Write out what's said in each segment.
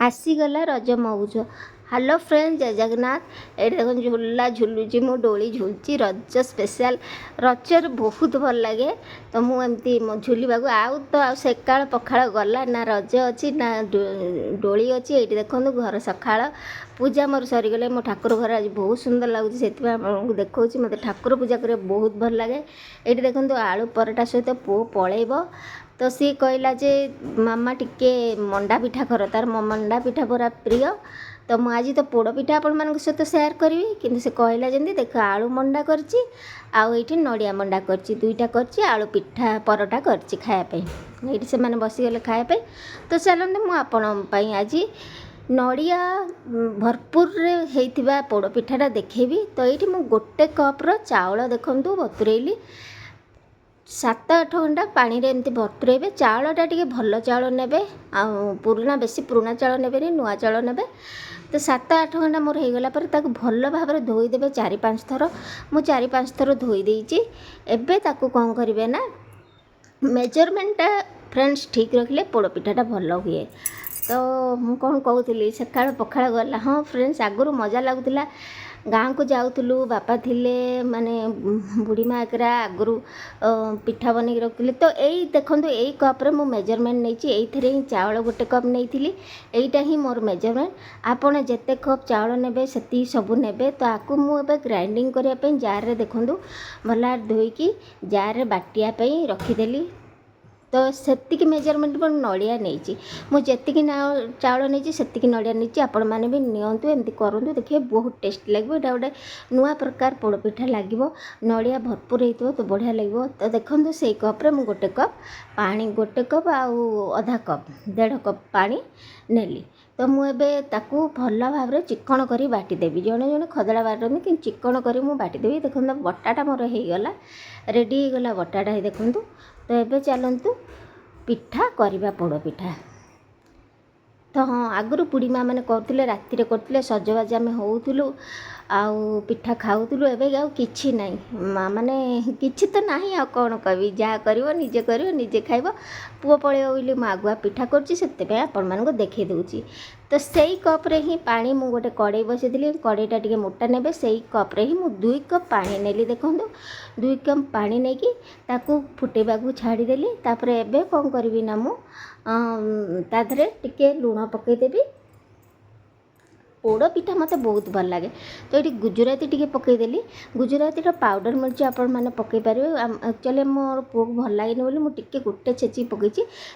आसीगला रज मौज। Hello friend, जय जगन्नाथ। ये देख झूला झुलुची मु डोली झुलची रज स्पेशल। रजर बहुत भल लगे तो मुझे झुलवा आउ तो सकाल पखाड़ गला ना रज अच्छी ना डोली अच्छी। ये देखो घर सकाल पूजा मोर सरीगले मो ठाकुर घर आज बहुत सुंदर लगुच से देखा मत ठाकुर पूजा कर बहुत भल लगे। ये देखो आलू पराठा सहित पु पलैब तो सी कहला जे मामा टिके मंडा पिठा कर तार मंडा पिठा पूरा प्रिय तो मुझे आज तो पोड़ पिठा आपण सहित सेयार करी कि से कहला जमी देख आलू मंडा करची आईटी नड़िया मंडा करची दुईटा करची आलू पिठा परोटा करची खायापी ये से मैंने बसीगले खायापी। तो चलते मुझे आज नड़िया भरपूर होता पोड़ पिठाटा देखेबी। तो ये मुझे गोटे कप्र चाउल देखूँ बतुरेली 7-8 घंटा पानी रे एमती बतुरेबे। चाउलटा टिके भल चाउल नेबे पुराना बेसी पुराना चाउल नेबेनी नुआ चाउल नेबे। तो 7-8 घंटा मोर हो गला ताकू भल भाव धोईदेवे 4-5 थर। मु 4-5 थर धोई देइची। एबे ताकू कौन करिवे ना मेजरमेंटा फ्रेंड्स ठीक रखले पोड़ पिठाटा भल हुए। तो मु कौन कहूली सकाळ पखाळ गला। हाँ फ्रेंड्स आगुरी मजा लगुला गाँव को जाऊलु बापा थिले माने बुढ़ी माँ एकरा आगुरी पिठा बन रखी। तो यही देखो यही कप्रे मु मेजरमेंट नहीं ही चावल गोटे कप नहीं यहीटा ही मोर मेजरमेंट। आपड़ जिते कप चावल ने से सबू ने तो आपको मुझे ग्राइंडिंग करने जार रे देखूँ भल धोईकी जार रे बाटियापी रखीदेली। तो सेतिकी मेजरमेंट पर नड़िया नहीं मुझे चाउल नहीं से नड़िया नहीं आपण मैंने भी नियंतु एमती करूँ देखिए बहुत टेस्ट लगे। यहाँ गोटे नुआ प्रकार पोड़पिठा लगे नड़िया भरपूर हो तो बढ़िया लगे। तो देखो से कप्रे मुझे गोटे कप पानी गोटे कप आधा कप 1.5 कप पानी नेली। तो मुझे ताकू भल भाव चिकण कर बाटिदेवी जड़े जड़े खदड़ा बाटती कि चिकण कर बाटिदेवी। देखो बटाटा मोर होगला रेडी होगला बटाटा देखूँ। तो ये चलतु पिठा करवा पोड़ पिठा। तो हाँ आगुरी बुढ़ी माँ मैंने करते राति करते सजबाज आम होलु आउ पिठा खाऊलु। एवं आउ कि ना माने कि तो ना आ कौन कह जहाँ कर निजे खाइब पुओ पलैब बोली मुझे आगुआ पिठा करते आपण देखे दूची। तो सही कप्रे ही पानी मु गोटे कड़े बसई कड़ेटा टे मोटा ने से कप्रे ही मु 2 कप पानी नेली। देखो 2 कप पानी नहीं कि ताकू फुटेबा को छाड़देली। तापर एबे कौन करी ना मु ताधरे टिके लुण पकईदेवी। पोड़ पिठा मत बहुत भल लगे तो ये गुजराती टी पकईदेली। गुजराती पाउडर मिर्च आपण मैंने पकई पारे। एक्चुअली मोर पुओ को भल लगे बोली मुझे गोटे छेची पकई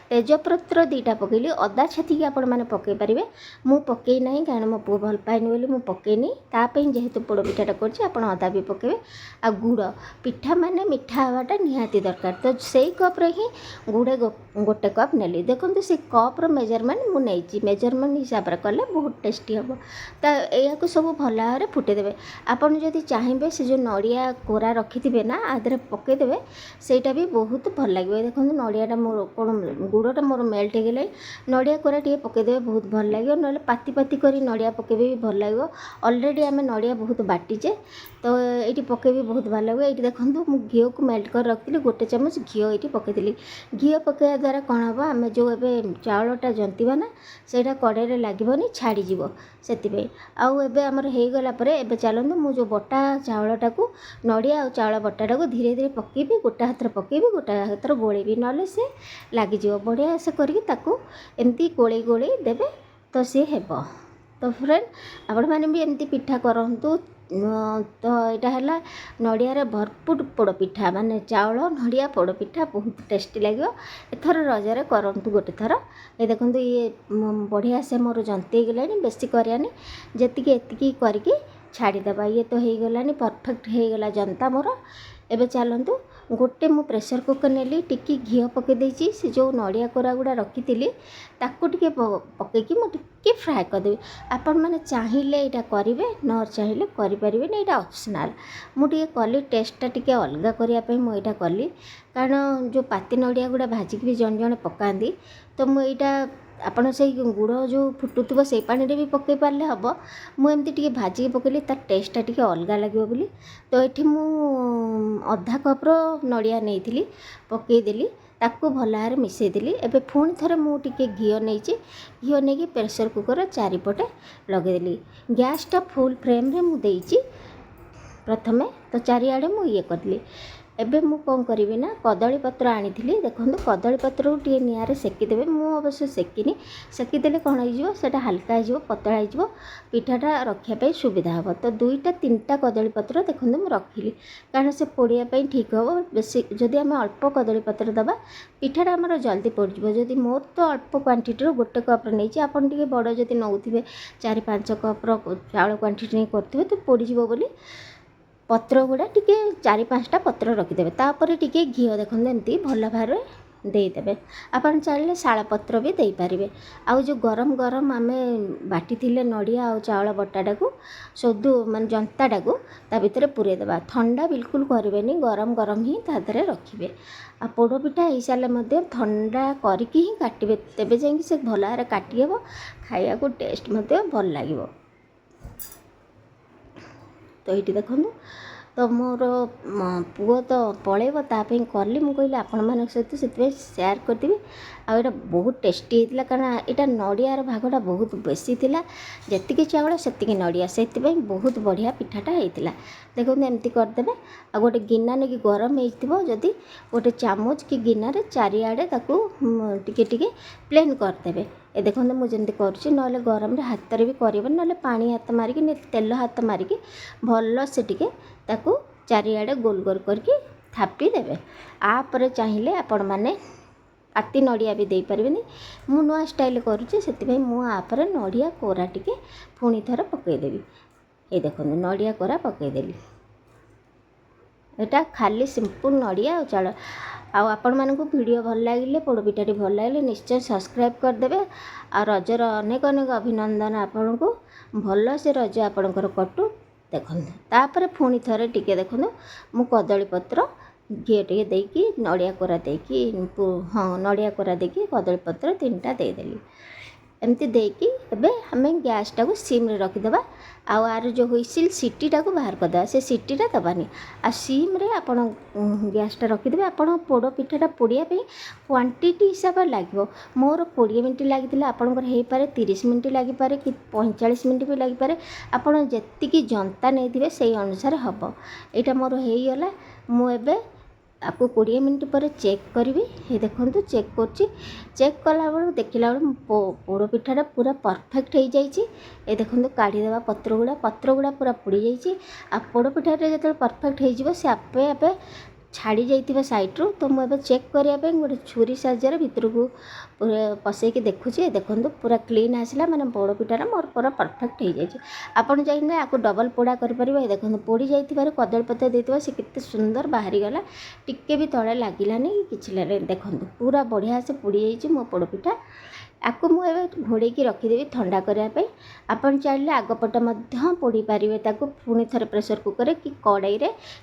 तेजपत्र 2टा पकईली अदा छेचिकी आपण मैंने पकई पारे। मु पकई ना कारण मो पुओ भल पाएनि बोली मु पकईनी तापाई जेहेतु पोड़ पिठाटा करछि आपण अदा भी पकईबे। आ गुड़ पिठा माने मिठा हवाटा निहाती दरकार। तो से कप्रे ही गुड़े गोटे कप नेली। देखो से कप्र मेजरमेंट मु नहीं मेजरमेंट हिसाब से कले बहुत टेस्टी हम। तो यह सब भल भाव फुटेदेवे। आपड़ जदि चाहिए से जो नड़िया कोरा रखी ना आधे पकईदेवे सेटा भी बहुत भल लगे। देखो नड़ियाटा मोर कौन गुड़टा मोर मेल्ट हो गला नड़िया कोरा टे पकईदेवे बहुत भल लगे। ना पाती पाती कर नड़िया पकईबे भी भल लगे। अलरेडी आम नड़िया बहुत बाटीचे तो ये पकईबी बहुत भल लगे। ये देखो मुझे घी को मेल्ट कर रखी गोटे चामच घी ये पकईली। घी पकड़ा द्वारा कौन हम आम जो ए चाउलटा जंतीबा ना सेटा कड़े लगभग छाड़ीज से आउ एबे हमर हो गला परे एबे चलंतु मु जो बटा चावलटा को नड़िया और चावल बटाटा को धीरे धीरे पकेबी गोटा हाथ पकेबी गोटा हाथ गोलेबी ना से लगिज बढ़िया से करके ताकू एमती गोले गोले देबे तो सी हेब। तो फ्रेंड आपण मैंने भी एमती पिठा करंतु। तो यहाँ है नड़िया भरपूर पोड़ पिठा माने चाउल नड़िया पोड़ पिठा बहुत टेस्टी लगे। एथर रजरे करंतु गोटे थर। ये देखो ये बढ़िया से मोर जंती गला बेसी करानी जी एति करके छाड़ीदे। ये तो हो गला परफेक्ट हो गला जनता मोर। एबे चलतु गोटे मु प्रेशर कुकर नेली टिकी घी पकई देछि से जो नड़िया कोरा गुड़ा रखी ताकू टिके पकईकी मु टिके फ्राए करदेवी। आपण मैंने चाहिए यहाँ करेंगे न चाहिए करें यहाँ ऑप्शनल। मुझे कली टेस्टा टिके अलग करने मुझे कली कारण जो पाती नड़िया गुड़ा भाजिक भी जन जन पकाती तो मुझा आपण से गुड़ जो फुटुव से पानी भी पकई पारे हम मुझे टी भाजी पकईली तार टेस्टा टी अलग लगे बोली। तो ये मु अधा कप्र नड़िया नहीं पकईदेली ताकू भल भाव मिसई देली। एबे पुणी थरे मु टिके घिओ नेइची, घिओ नेकी प्रेशर कुकर चारिपटे लगेदेली। गैसटा फुल फ्लेम रे मु देइची प्रथमे, तो चारिआडे मु ये करली। एबे मु कौन करी ना कदली पत्र आनी देखो कदली पत्र को टे निआरे सेकीदेवे। मु अवश्य सेकिनी, सेकीदेले कौन होता हल्का हो पतला हो पिठाटा रखापी सुविधा हे। तो 2-3टा कदली पत्र देखो मुझे रखिली कारण से पोड़ापी ठीक हम। बेसी जदि आम अल्प कदली पत्र दबा पिठाटा आमर जल्दी पड़ो। जदि मोर तो अल्प क्वांटिटी गोटे कप नहीं आपड़ टे बड़ जदि नौथे 4-5 कप चाउल क्वांटिटी नहीं करते तो पोड़ो बोली पत्र गुड़ा टिके 4-5टा पत्र रखिदेवे। तापर टिके घिओ देखो एमती भल भाव देदेवे। आपन चाहिए शाल पत्र भी दे पारे। आउ जो गरम गरम आम बाटी थिले नड़िया आ चाउल बटाटा को सोदू मान जंताटा को ता भितर पूरे देबा। ठंडा बिल्कुल करेंगे, गरम गरम ही तादरे रखिए। आ पोड़ पिठा हो सारे ठंडा करके ही काटिबे, तेबे जाइए से भल भाव काटी हे। खाया को टेस्ट भल लगे। तो ये देखो तो मोर पुओ तो पलैब ताप कली मुझे आपण मान सहित से सेयार करदेवी। आटा बहुत टेस्टी होता कारण यहाँ नड़ियार भागटा बहुत बेसी थिला, जी चाउल से नड़िया से बहुत बढ़िया पिठाटा होता। देखो एमती करदे। आ गोटे गिना नहीं गरम होदी गोटे चामच कि गिनारे चारिआडे टिके टिके प्लेन करदे। ए देखो मुझे करुँच ना गरम हाथ भी कर ना पानी हाथ मारिकी तेल हाथ मारिकी भल से टिके ताकू चारिआडे गोल गोल करके थापी देवे। आपर चाहिए आपण मैंने पाती नड़िया भी दे पारे। मु नुआ स्टाइल करुँचे से मुझे नड़िया कोरा टिके पुणी थर पकईदेवी। ये देखो नड़िया कोरा पकईदेली। यहाँ खाली सिंपल नड़िया और चाउल। आपण मानक वीडियो भल लगे पोड़पिठाटी भल लगे निश्चय सब्सक्राइब करदे। आ रजर अनेक अनेक अभिनंदन आपण को। भल से रज आपणकर कटू। देखो तापर पुणी थरे टिके देखो मु कदली पत्र घी टे देकी नड़िया कोरा देकी हाँ नड़िया कोरा देकी कदली पत्र 3टा देदेली। एमती देकी एबे हमें गैसटा को सिम रे रखिदेबा। आर जो हुइसिल सीटीटा को बाहर करदेबा। से सीटीटा दबानी आ सिम रे आपण गैसटा रखिदेबे। आपण पोड़ पिठाटा पोड़िया पे क्वांटिटी हिसाब लगे। मोर 20 मिनट लगी आपंकर हो पारे 30 मिनट लगी पारे कि 45 मिनट भी लगी पारे। आपण जेतिकी जनता नहीं से अनुसार हम। यहाँ मोर होगला मुझे आपको 20 मिनट पर चेक करी। ये देखो चेक कर चेक कला बेलू देखला बेलू पोड़ पिठाटा पूरा परफेक्ट हो जाइए। ये देखो काढ़ीदेवा पत्र गुड़ा पूरा पोड़ी जाइए। आ पोड़ पिठाटा जो परफेक्ट हो सी आपे आपे छाड़ी जाइए साइड्रु। तो मुझे चेक करने गोटे छुरी साहाय्य भितर को पसैकी देखुचे। देखो पूरा क्लीन आसला माने पोड़ पिठाटा मोर पूरा परफेक्ट हो जाइए। आपड़ चाहिए आपको डबल पोड़ा कर देखो पोड़ी जाइए कदली पत्र देते से कितने सुंदर बाहरी गला टिके भी तले लगिलानी कि देखो पूरा बढ़िया से पोड़ी जाइए मो पोड़ पिठा। आपको मुझे घोड़े रखीदेवी ठंडा करने। आपन चाहिए आगपट पोड़ी पारे पुणी थे प्रेसर कुकर कि कड़ाई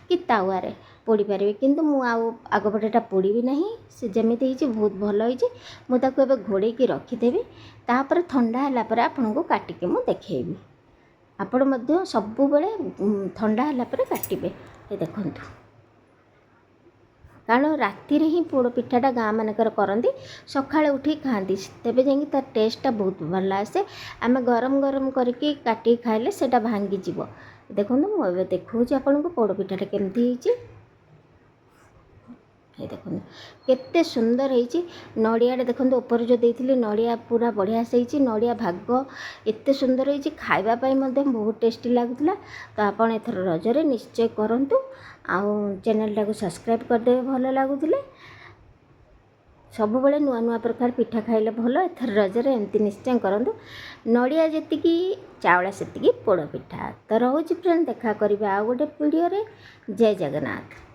कि तावा रे पोड़ी पारे। किंतु मु आगपटा पोड़ी ना से जमी बहुत भल हो घोड़े रखीदेवी। तापर ठंडा है आपन को काटिके मु देखी। आपण सब बेले ठंडा है काटे। देखो कारण राति ही पोड़ पिठाटा गाँ मानकर करती सकाଳେ उठी खाती तेबे जाइए तार टेस्टा बहुत भल आसे। आम गरम गरम करके काटी खाइले सेटा भांगी जीव। देखो मुझे देखा आपन को पोड़ पिठाटा केमती ये देखो केते सुंदर होती। नड़िया देखो ऊपर जो देती नड़िया पूरा बढ़िया से नड़िया भाग एते सुंदर होती खावाई बहुत टेस्टी लगुला। तो आपड़ एथर रजरे निश्चय करूँ आउ चैनलटा को सब्सक्राइब करदे भल लगुले। सब बेले नुआ नुआ प्रकार पिठा खाइले भल। एथर रजरे एमती निश्चय करूँ। नड़िया जी चाउल से पोड़ पिठा। तो रोज फ्रेंड देखा करिबा आ गोटे वीडियो रे। जय जगन्नाथ।